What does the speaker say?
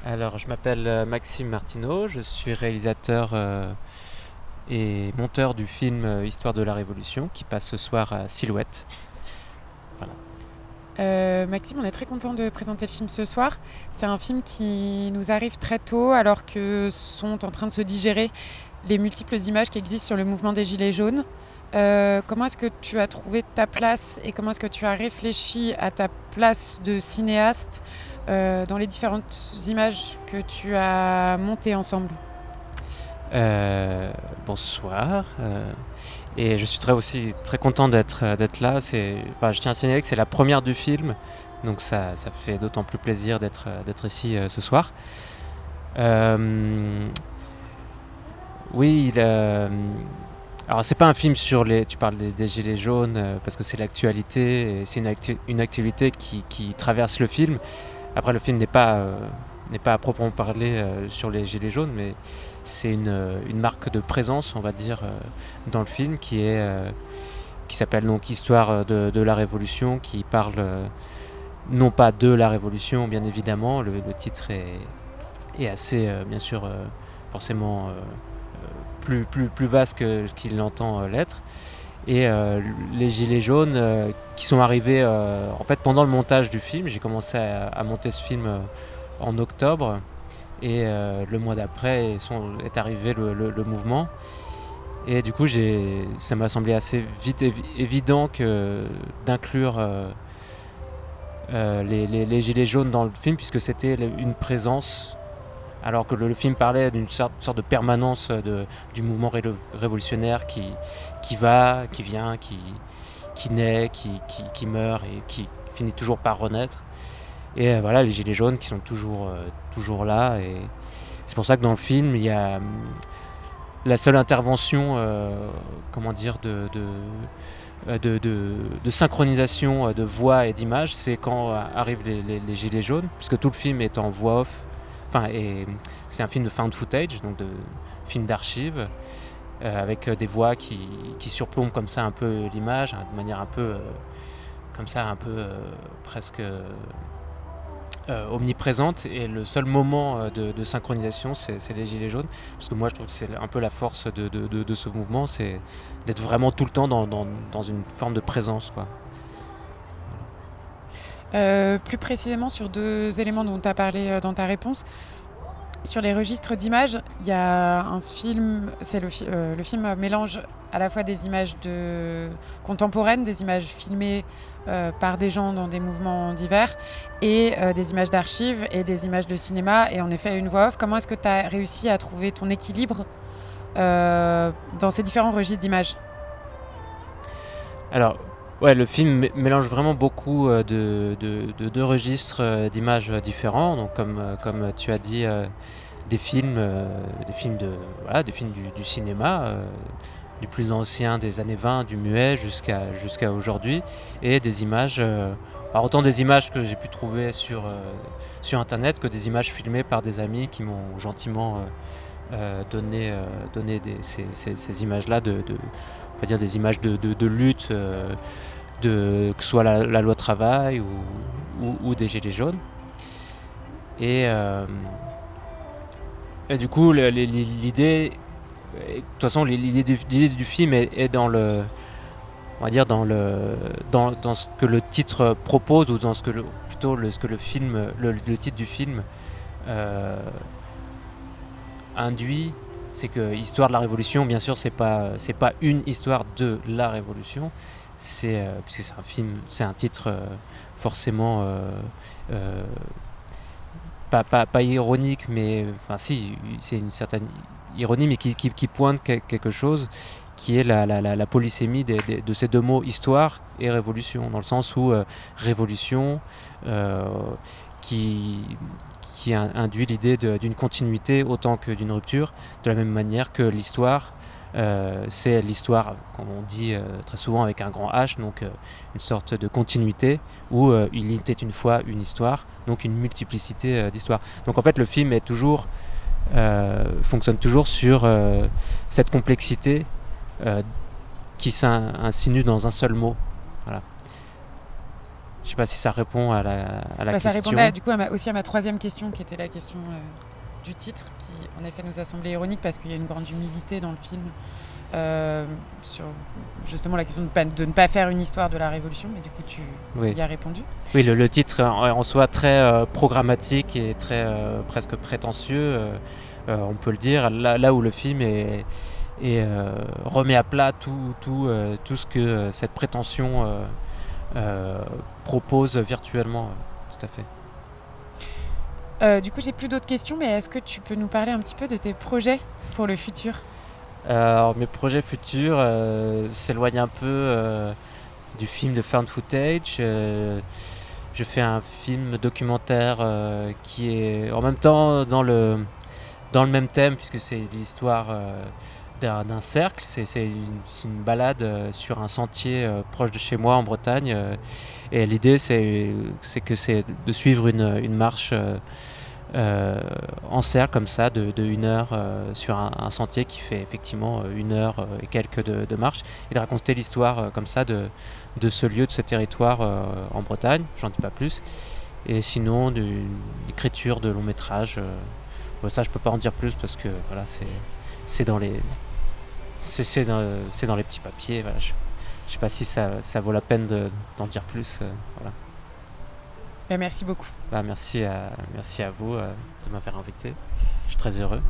Alors, je m'appelle Maxime Martineau, je suis réalisateur et monteur du film Histoire de la Révolution qui passe ce soir à Silhouette. Voilà. Maxime, on est très content de présenter le film ce soir. C'est un film qui nous arrive très tôt alors que sont en train de se digérer les multiples images qui existent sur le mouvement des Gilets jaunes. Comment est-ce que tu as trouvé ta place et comment est-ce que tu as réfléchi à ta place de cinéaste dans les différentes images que tu as montées ensemble? Euh, Bonsoir. Et je suis très content d'être là. Je tiens à signaler que c'est la première du film, donc ça fait d'autant plus plaisir d'être ici ce soir. Euh, oui, alors c'est pas un film sur les. Tu parles des gilets jaunes parce que c'est l'actualité, et c'est une actualité qui traverse le film. Après, le film n'est pas à proprement parler sur les gilets jaunes, mais c'est une marque de présence, on va dire, dans le film qui s'appelle donc Histoire de la Révolution, qui parle non pas de la Révolution, bien évidemment. Le titre est assez, bien sûr, forcément plus vaste que ce qu'il entend l'être. Et les gilets jaunes qui sont arrivés en fait pendant le montage du film. J'ai commencé à monter ce film en octobre, et le mois d'après est arrivé le mouvement. Et du coup, ça m'a semblé assez vite évident d'inclure les gilets jaunes dans le film, puisque c'était une présence, alors que le film parlait d'une sorte de permanence du mouvement révolutionnaire qui va, qui vient, qui naît, qui meurt et qui finit toujours par renaître. Et voilà, les gilets jaunes qui sont toujours là. Et c'est pour ça que dans le film, il y a la seule intervention, comment dire, de synchronisation de voix et d'image, c'est quand arrivent les gilets jaunes, puisque tout le film est en voix off. Et c'est un film de found footage, donc de film d'archives, avec des voix qui surplombent comme ça un peu l'image, hein, de manière un peu comme ça, un peu presque omniprésente. Et le seul moment de synchronisation, c'est les gilets jaunes, parce que moi je trouve que c'est un peu la force de ce mouvement, c'est d'être vraiment tout le temps dans une forme de présence, quoi. Plus précisément sur deux éléments dont tu as parlé dans ta réponse. Sur les registres d'images, il y a un film, le film mélange à la fois des images contemporaines, des images filmées par des gens dans des mouvements divers, et des images d'archives et des images de cinéma, et en effet une voix off. Comment est-ce que tu as réussi à trouver ton équilibre dans ces différents registres d'images? Alors, ouais, le film mélange vraiment beaucoup de registres d'images différents. Donc, comme tu as dit, des films voilà, des films du cinéma, du plus ancien des années 20, du muet jusqu'à aujourd'hui, et des images. Alors autant des images que j'ai pu trouver sur internet, que des images filmées par des amis qui m'ont gentiment donné ces images-là, on va dire des images de lutte, que ce soit la loi travail ou des gilets jaunes. Et, euh, et du coup, l'idée, de toute façon, l'idée du film est dans on va dire dans ce que le titre propose, ou dans ce que le titre du film euh, induit. C'est que Histoire de la Révolution, bien sûr, c'est pas une histoire de la Révolution. Puisque c'est un film, c'est un titre forcément euh, pas ironique, mais enfin si, c'est une certaine ironie, mais qui pointe quelque chose qui est la polysémie de ces deux mots, histoire et révolution, dans le sens où révolution euh, qui, qui induit l'idée d'une continuité autant que d'une rupture, de la même manière que l'histoire, c'est l'histoire, comme on dit très souvent avec un grand H, donc une sorte de continuité, où il était une fois une histoire, donc une multiplicité d'histoires. Donc en fait, le film fonctionne toujours sur cette complexité euh, qui s'insinue dans un seul mot. Voilà. Je sais pas si ça répond à la Ça question. répondait du coup aussi à ma troisième question, qui était la question du titre, qui en effet nous a semblé ironique parce qu'il y a une grande humilité dans le film sur justement la question de ne pas faire une histoire de la Révolution, mais du coup tu y as répondu. Oui, le titre en soi très programmatique et très presque prétentieux, on peut le dire, là où le film remet à plat tout ce que cette prétention propose virtuellement, tout à fait. Du coup, j'ai plus d'autres questions, mais est-ce que tu peux nous parler un petit peu de tes projets pour le futur ? Alors, mes projets futurs s'éloignent un peu du film de found footage. Je fais un film documentaire qui est en même temps dans le même thème, puisque c'est l'histoire d'un cercle. C'est une balade sur un sentier proche de chez moi en Bretagne. Et l'idée, c'est de suivre une marche en cercle comme ça de 1 heure sur un sentier qui fait effectivement 1 heure et quelques de marche, et de raconter l'histoire comme ça de ce lieu, de ce territoire en Bretagne. J'en dis pas plus. Et sinon, d'une écriture de long métrage, ça je peux pas en dire plus parce que voilà, c'est dans les petits papiers. Voilà, je sais pas si ça vaut la peine d'en dire plus. Voilà. Merci beaucoup. Merci à vous de m'avoir invité. Je suis très heureux.